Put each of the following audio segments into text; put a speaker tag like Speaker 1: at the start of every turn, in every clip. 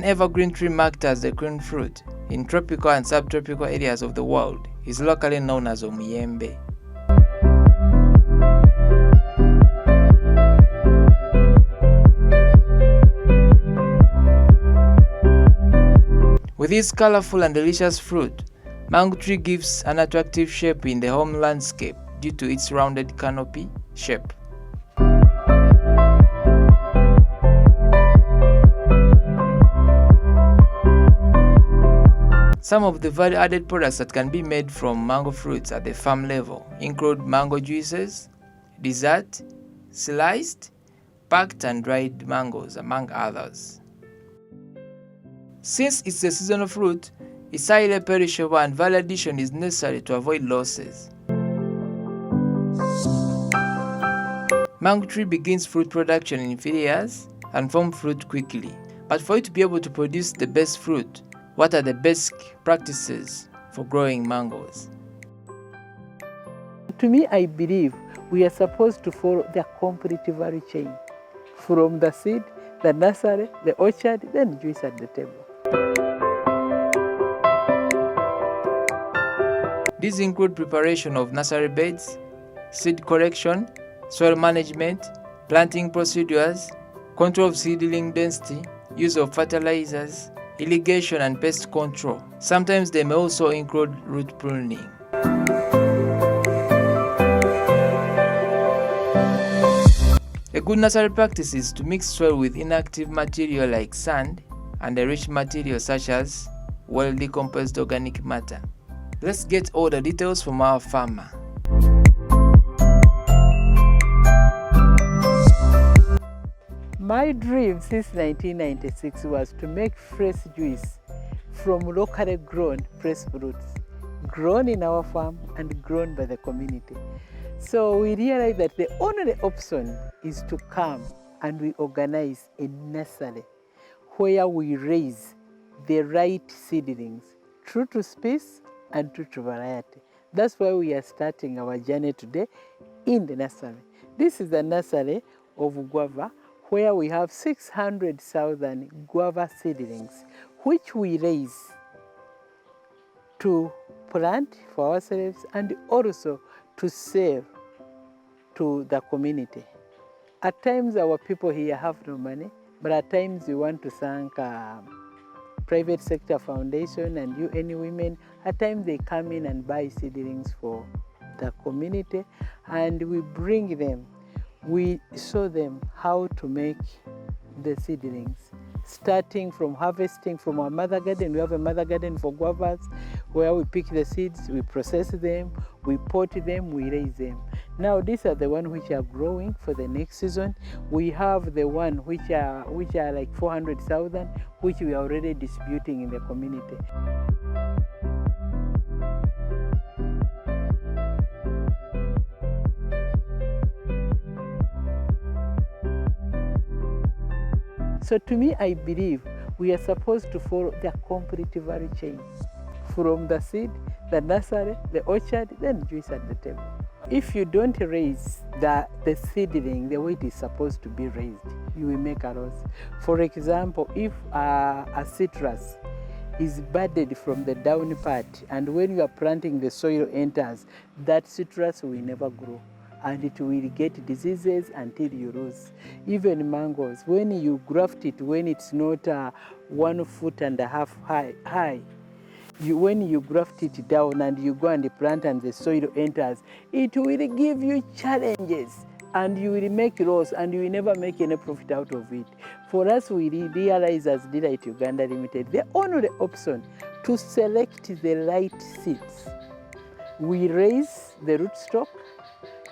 Speaker 1: One evergreen tree marked as the queen fruit in tropical and subtropical areas of the world is locally known as omuyembe. With its colorful and delicious fruit, mango tree gives an attractive shape in the home landscape due to its rounded canopy shape. Some of the value-added products that can be made from mango fruits at the farm level include mango juices, dessert, sliced, packed and dried mangoes, among others. Since it's a seasonal fruit, it's highly perishable and value addition is necessary to avoid losses. Mango tree begins fruit production in 3 years and forms fruit quickly. But for you to be able to produce the best fruit, what are the basic practices for growing mangoes?
Speaker 2: To me, I believe we are supposed to follow the complete value chain. From the seed, the nursery, the orchard, then juice at the table.
Speaker 1: These include preparation of nursery beds, seed collection, soil management, planting procedures, control of seedling density, use of fertilizers, irrigation and pest control. Sometimes they may also include root pruning. A good nursery practice is to mix soil with inactive material like sand and a rich material such as well-decomposed organic matter. Let's get all the details from our farmer.
Speaker 2: My dream since 1996 was to make fresh juice from locally grown fresh fruits, grown in our farm and grown by the community. So we realized that the only option is to come and we organize a nursery where we raise the right seedlings, true to species and true to variety. That's why we are starting our journey today in the nursery. This is the nursery of guava, where we have 600,000 guava seedlings, which we raise to plant for ourselves and also to sell to the community. At times our people here have no money, but at times we want to thank private sector foundation and UN Women. At times they come in and buy seedlings for the community and we bring them. We show them how to make the seedlings, starting from harvesting from our mother garden. We have a mother garden for guavas where we pick the seeds, we process them, we pot them, we raise them. Now these are the ones which are growing for the next season. We have the one which are like 400,000, which we are already distributing in the community. So to me, I believe we are supposed to follow the complete value chain. From the seed, the nursery, the orchard, then juice at the table. If you don't raise the seedling the way it is supposed to be raised, you will make a loss. For example, if a citrus is budded from the down part and when you are planting the soil enters, that citrus will never grow. And it will get diseases until you lose. Even mangoes, when you graft it, when it's not 1.5 feet high, when you graft it down and you go and plant and the soil enters, it will give you challenges and you will make loss and you will never make any profit out of it. For us, we realize as Delight Uganda Limited, the only option to select the right seeds. We raise the rootstock.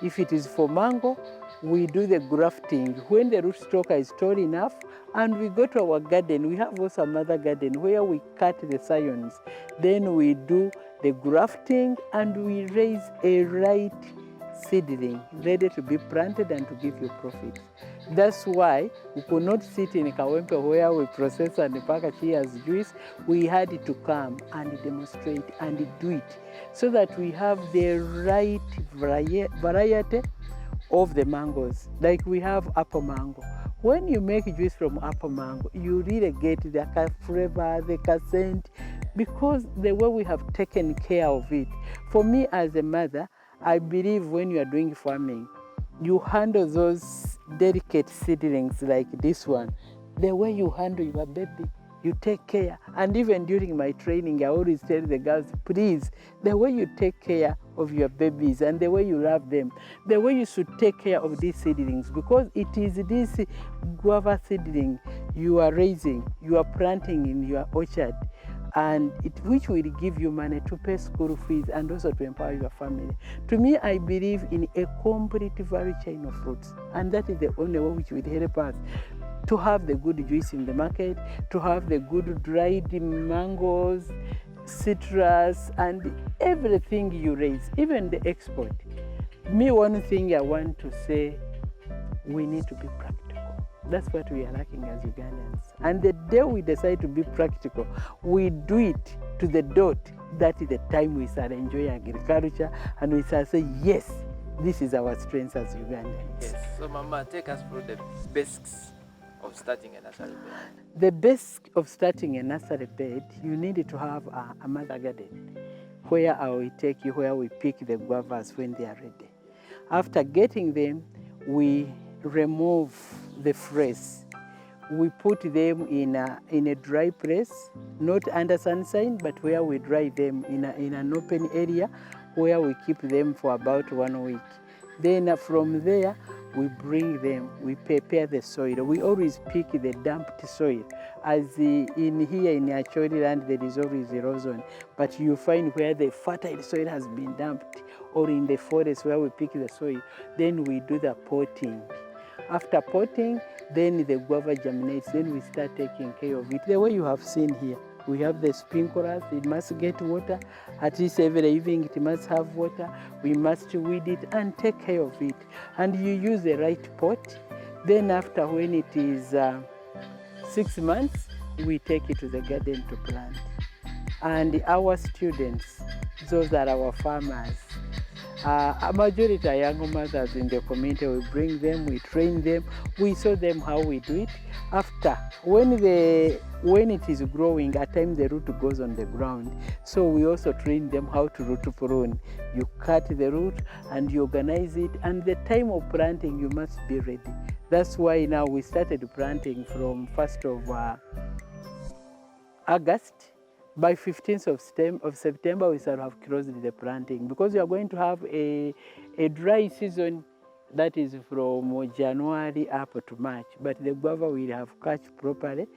Speaker 2: If it is for mango, we do the grafting. When the rootstock is tall enough, and we go to our garden, we have also another garden where we cut the scions. Then we do the grafting and we raise a right seedling ready to be planted and to give you profit. That's why we could not sit in Kawempe where we process and package as juice. We had to come and demonstrate and do it so that we have the right variety of the mangoes. Like we have apple mango, When you make juice from apple mango, you really get the flavor, the scent, because the way we have taken care of it. For me as a mother, I believe when you are doing farming, you handle those delicate seedlings like this one, the way you handle your baby, you take care. And even during my training, I always tell the girls, please, the way you take care of your babies and the way you love them, the way you should take care of these seedlings, because it is this guava seedling you are raising, you are planting in your orchard, and which will give you money to pay school fees and also to empower your family. To me, I believe in a complete value chain of fruits, and that is the only way which will help us to have the good juice in the market, to have the good dried mangoes, citrus, and everything you raise, even the export. Me, one thing I want to say, we need to be practical. That's what we are lacking as Ugandans. And the day we decide to be practical, we do it to the dot. That is the time we start enjoying agriculture and we start saying, yes, this is our strength as Ugandans.
Speaker 1: Yes. So, Mama, take us through the basics of starting a nursery bed.
Speaker 2: The basic of starting a nursery bed, you need to have a mother garden where we take you, where we pick the guavas when they are ready. After getting them, we remove the frays. We put them in a dry place, not under sunshine, but where we dry them in an open area where we keep them for about 1 week. Then from there, we bring them, we prepare the soil. We always pick the damped soil. As in here in Acholi land, there is always erosion, but you find where the fertile soil has been damped, or in the forest where we pick the soil, then we do the potting. After potting, then the guava germinates, then we start taking care of it. The way you have seen here, we have the sprinklers, it must get water, at least every evening it must have water, we must weed it and take care of it. And you use the right pot. Then after, when it is 6 months, we take it to the garden to plant. And our students, those are our farmers, a majority are young mothers in the community. We bring them, we train them, we show them how we do it. After, when it is growing, at times the root goes on the ground. So we also train them how to root prune. You cut the root and you organize it, and the time of planting, you must be ready. That's why now we started planting from 1st of August. By 15th of September, we shall have closed the planting, because we are going to have a dry season that is from January up to March. But the guava will have catch properly.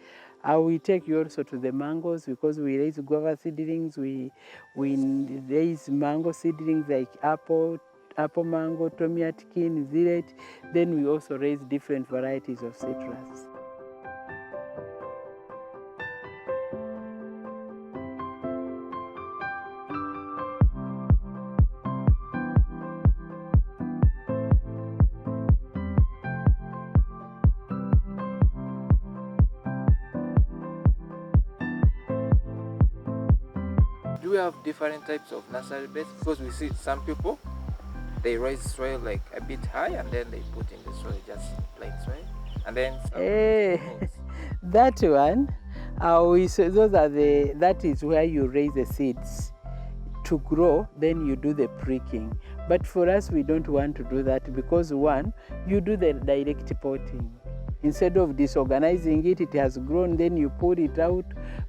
Speaker 2: I will take you also to the mangoes, because we raise guava seedlings. We raise mango seedlings like apple mango, tomiatkin, zillet. Then we also raise different varieties of citrus.
Speaker 1: Do we have different types of nursery beds? Because we see some people, they raise soil like a bit high and then they put in the soil, just plain soil. And then
Speaker 2: that one, that is where you raise the seeds to grow, then you do the pricking. But for us, we don't want to do that, because one, you do the direct potting. Instead of disorganizing it, it has grown, then you pull it out.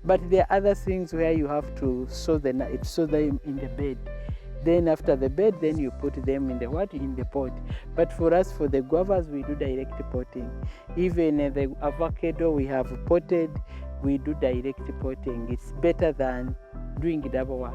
Speaker 2: But there are other things where you have to sow them in the bed. Then after the bed, then you put them in the pot. But for us, for the guavas, we do direct potting. Even the avocado we have potted, we do direct potting. It's better than doing double work.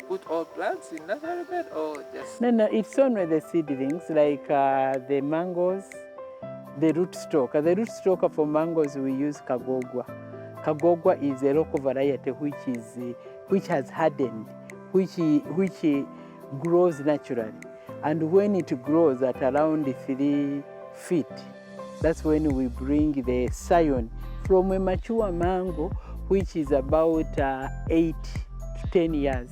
Speaker 1: put all plants in nursery bed or just?
Speaker 2: No, it's only the seedlings, like the mangoes, the rootstock. The rootstock for mangoes we use kagogwa. Kagogwa is a local variety which has hardened, which grows naturally. And when it grows at around 3 feet, that's when we bring the scion from a mature mango, which is about 8 to 10 years.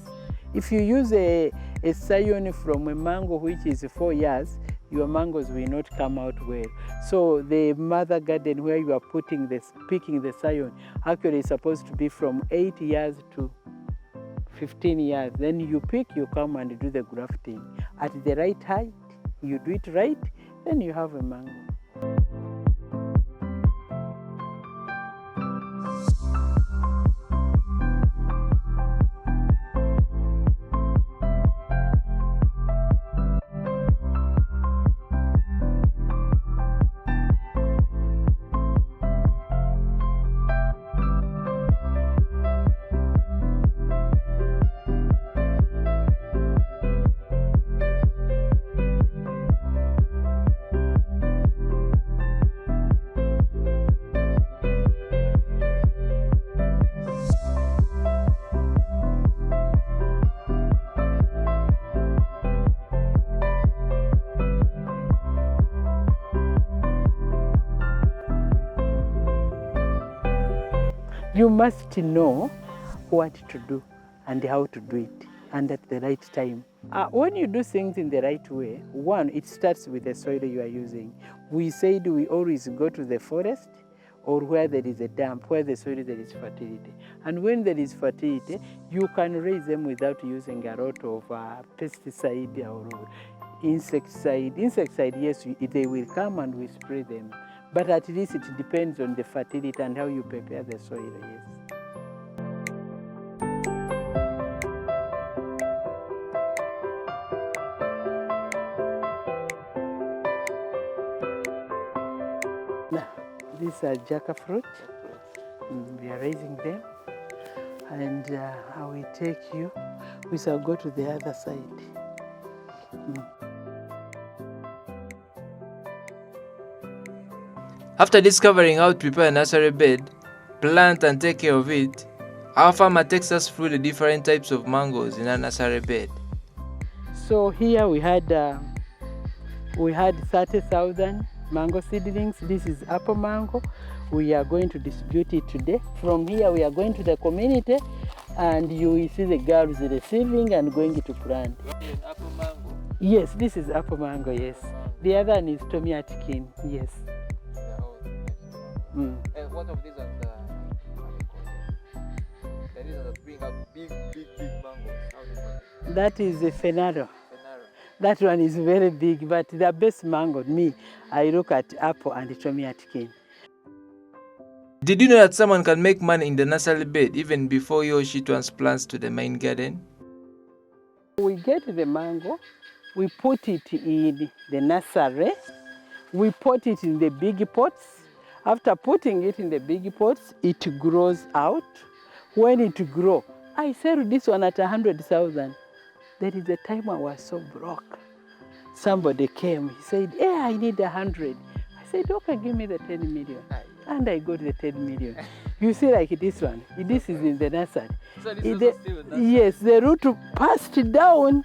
Speaker 2: If you use a scion from a mango which is 4 years, your mangoes will not come out well. So the mother garden where you are picking the scion actually is supposed to be from 8 years to 15 years. Then you pick, you come and do the grafting. At the right height, you do it right, then you have a mango. You must know what to do and how to do it, and at the right time. When you do things in the right way, one, it starts with the soil you are using. We said we always go to the forest or where there is a dump, where the soil there is fertility. And when there is fertility, you can raise them without using a lot of pesticide or insecticide. Insecticide, yes, they will come and we spray them. But at least it depends on the fertility and how you prepare the soil, yes. Now, these are jackfruit. We are raising them. And I will take you. We shall go to the other side.
Speaker 1: After discovering how to prepare a nursery bed, plant and take care of it, our farmer takes us through the different types of mangoes in a nursery bed.
Speaker 2: So here we had 30,000 mango seedlings. This is apple mango. We are going to distribute it today. From here we are going to the community and you will see the girls receiving and going to plant.
Speaker 1: Apple mango?
Speaker 2: Yes, this is apple mango, yes. The other one is Tommy Atkin, yes.
Speaker 1: What of these are the bring up big mangoes?
Speaker 2: That is a Fenaro. That one is very big, but the best mango, I look at apple and Tommy Atkin.
Speaker 1: Did you know that someone can make money in the nursery bed even before he or she transplants to the main garden?
Speaker 2: We get the mango, we put it in the nursery, we put it in the big pots. After putting it in the big pots, it grows out. When it grows, I sell this one at 100,000. There is a time I was so broke. Somebody came, he said, "Hey, I need 100." I said, "Okay, give me the 10 million." And I got the 10 million. You see, like this one, this is in the nursery.
Speaker 1: So this is still nursery?
Speaker 2: Yes, the root passed down.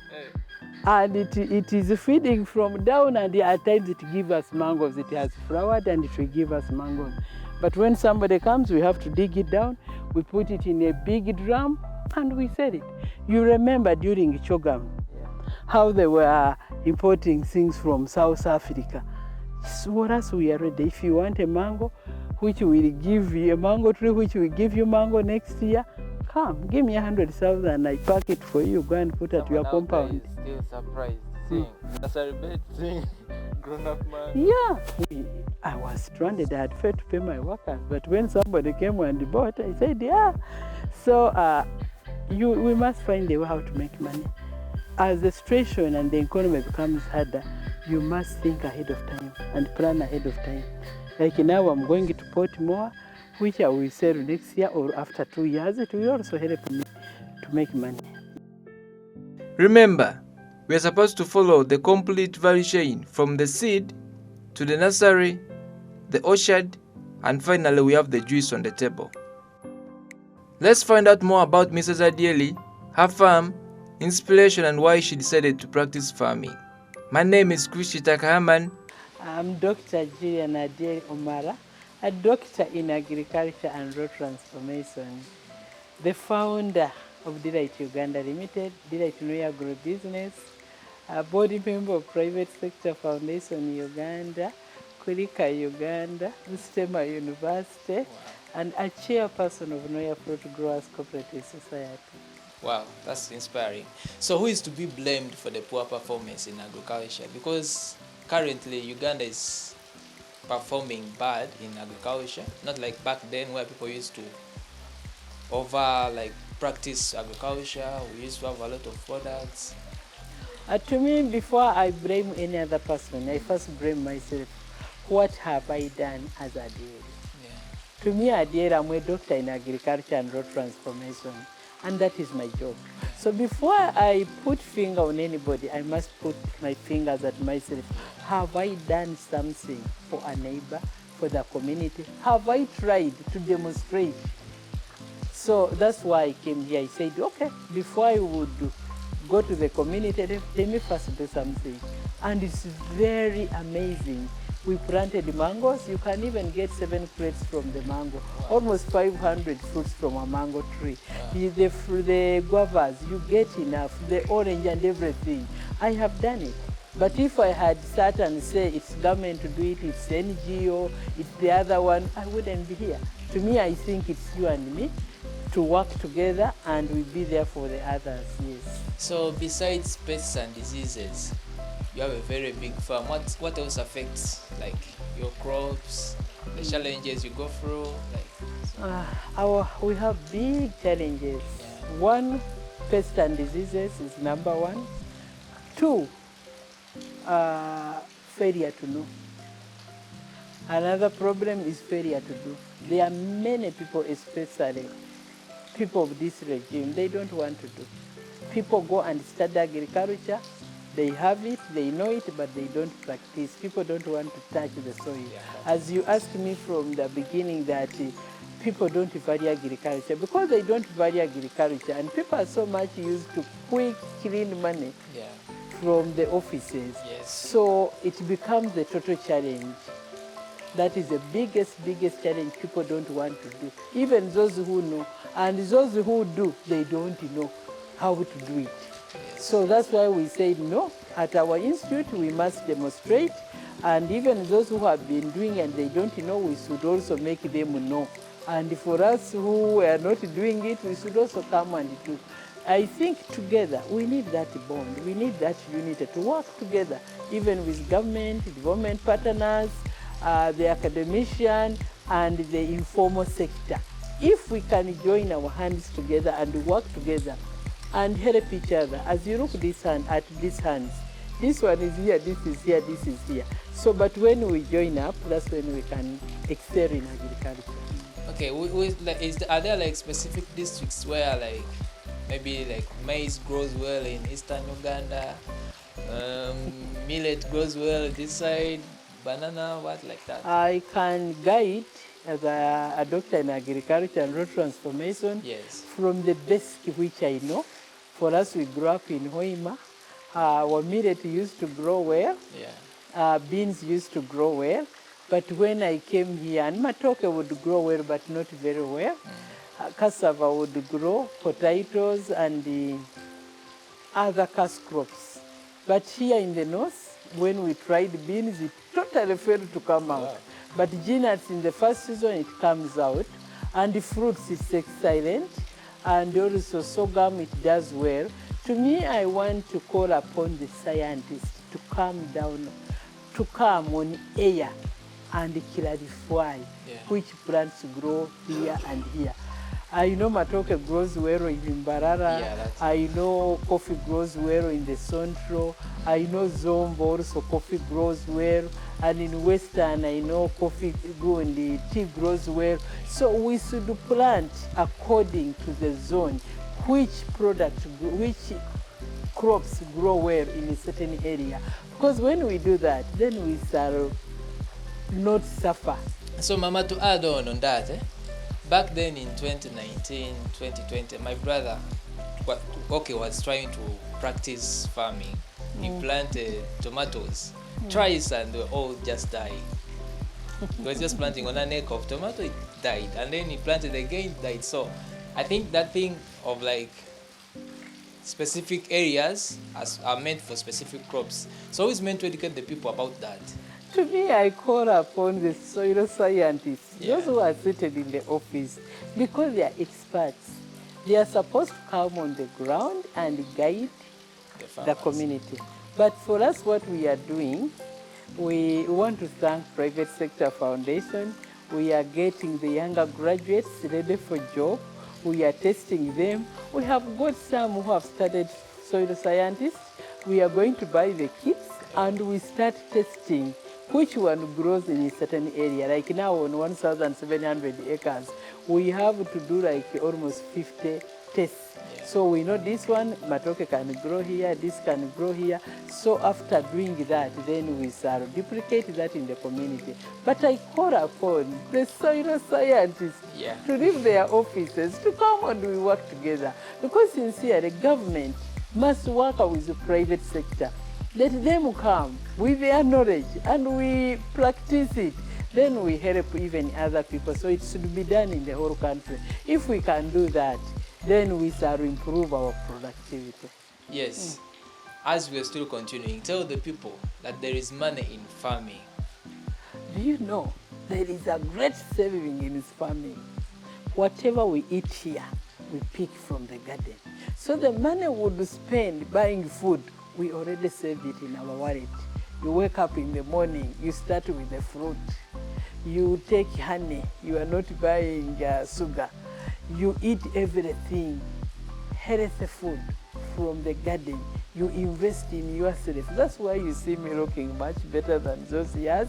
Speaker 2: And it is feeding from down, and at times it gives us mangoes. It has flowered and it will give us mangoes. But when somebody comes, we have to dig it down. We put it in a big drum and we sell it. You remember during Chogam, how they were importing things from South Africa. For us, we are ready. If you want a mango, which will give you a mango tree, which will give you mango next year, come, give me 100,000, I pack it for you, go and put at your compound.
Speaker 1: Still surprised, seeing nursery bed, seeing grown-up man.
Speaker 2: Yeah, I was stranded, I had failed to pay my workers, but when somebody came and bought, I said, yeah. So we must find a way how to make money. As the situation and the economy becomes harder, you must think ahead of time and plan ahead of time. Like now I'm going to put more, which I will sell next year or after 2 years. It will also help me to make money.
Speaker 1: Remember, we are supposed to follow the complete value chain from the seed to the nursery, the orchard, and finally we have the juice on the table. Let's find out more about Mrs. Adieli, her farm, inspiration, and why she decided to practice farming. My name is Kushi Takahaman.
Speaker 2: I'm Dr. Julian Adieli Omara, a doctor in agriculture and road transformation, the founder of Delight Uganda Limited, Delight New Agribusiness, a board member of Private Sector Foundation Uganda, Kurika Uganda, Mustema University, and a chairperson of Noya Fruit Growers Cooperative Society.
Speaker 1: Wow, that's inspiring. So who is to be blamed for the poor performance in agriculture? Because currently Uganda is performing bad in agriculture, not like back then where people used to practice agriculture. We used to have a lot of products.
Speaker 2: To me, before I blame any other person, I first blame myself. What have I done as a dealer? Yeah. To me, a dealer, I'm a doctor in agriculture and road transformation, and that is my job. So before I put finger on anybody, I must put my fingers at myself. Have I done something for a neighbor, for the community? Have I tried to demonstrate? So that's why I came here. I said, okay, before I would go to the community, let me first do something. And it's very amazing. We planted mangoes. You can even get 7 crates from the mango. Almost 500 fruits from a mango tree. The guavas, you get enough. The orange and everything. I have done it. But if I had sat and say it's government to do it, it's NGO, it's the other one, I wouldn't be here. To me, I think it's you and me to work together and we'll be there for the others, yes.
Speaker 1: So besides pests and diseases, you have a very big farm. What else affects like your crops, the challenges you go through?
Speaker 2: We have big challenges. Yeah. 1, pests and diseases is number 1. 2, failure to know. Another problem is failure to do. There are many people, especially people of this regime, they don't want to do. People go and study agriculture, they have it, they know it, but they don't practice. People don't want to touch the soil. As you asked me from the beginning that people don't value agriculture, because they don't value agriculture, and people are so much used to quick, clean money from the offices. Yes. So it becomes a total challenge. That is the biggest challenge people don't want to do. Even those who know, and those who do, they don't know how to do it. So that's why we say no. At our institute, we must demonstrate, and even those who have been doing and they don't know, we should also make them know. And for us who are not doing it, we should also come and do. I think together, we need that bond, we need that unity to work together, even with government, development partners, the academician, and the informal sector. If we can join our hands together and work together and help each other, as you look at these hands, this one is here, this is here, this is here. So, but when we join up, that's when we can excel in agriculture.
Speaker 1: Okay, are there like specific districts where maybe maize grows well in eastern Uganda, millet grows well this side, banana, what like that?
Speaker 2: I can guide as a doctor in agriculture and road transformation.
Speaker 1: Yes.
Speaker 2: From the basic which I know. For us, we grew up in Hoima. Our millet used to grow well. Yeah. Beans used to grow well. But when I came here, and matoke would grow well, but not very well. Cassava would grow, potatoes, and the other cash crops. But here in the north, when we tried beans, it totally failed to come out. Wow. But peanuts in the first season, it comes out. And the fruits is excellent. And also sorghum, it does well. To me, I want to call upon the scientists to come down, to come on air and clarify which plants grow here and here. I know matoke grows well in Mbarara. I know coffee grows well in the Central. I know Zombo also coffee grows well. And in Western, I know coffee and the tea grows well. So we should plant according to the zone, which product, which crops grow well in a certain area. Because when we do that, then we shall not suffer.
Speaker 1: So Mama, to add on that, back then in 2019, 2020, my brother was trying to practice farming. He planted tomatoes, twice, and they all just died. He was just planting on an acre of tomato, it died, and then he planted again, it died. So I think that thing of like specific areas are meant for specific crops. So always meant to educate the people about that.
Speaker 2: To me, I call upon the soil scientists, those who are seated in the office, because they are experts. They are supposed to come on the ground and guide the community. But for us, what we are doing, we want to thank Private Sector Foundation. We are getting the younger graduates ready for job. We are testing them. We have got some who have studied soil scientists. We are going to buy the kits and we start testing which one grows in a certain area. Like now on 1,700 acres, we have to do like almost 50 tests. So we know this one, matoke can grow here, this can grow here. So after doing that, then we shall duplicate that in the community. But I call upon the soil scientists to leave their offices, to come and we work together. Because sincerely, government must work with the private sector. Let them come with their knowledge and we practice it. Then we help even other people. So it should be done in the whole country. If we can do that, then we shall improve our productivity.
Speaker 1: Yes. As we are still continuing, tell the people that there is money in farming.
Speaker 2: Do you know there is a great saving in farming? Whatever we eat here, we pick from the garden. So the money we would spend buying food, we already saved it in our wallet. You wake up in the morning, you start with the fruit. You take honey, you are not buying sugar. You eat everything, healthy food from the garden. You invest in yourself. That's why you see me looking much better than those years.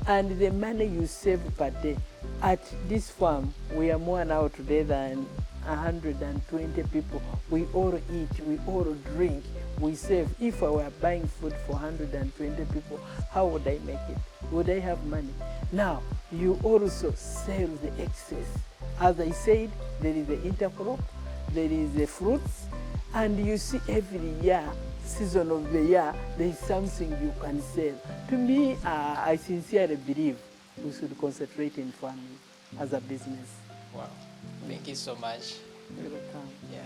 Speaker 2: And the money you save per day. At this farm, we are more now today than 120 people. We all eat, we all drink, we save. If I were buying food for 120 people, how would I make it? Would I have money? Now, you also sell the excess. As I said, there is the intercrop, there is the fruits, and you see every year, season of the year, there is something you can sell. To me, I sincerely believe we should concentrate in farming as a business.
Speaker 1: Wow. Thank you so much.
Speaker 2: You're welcome.
Speaker 1: Yeah.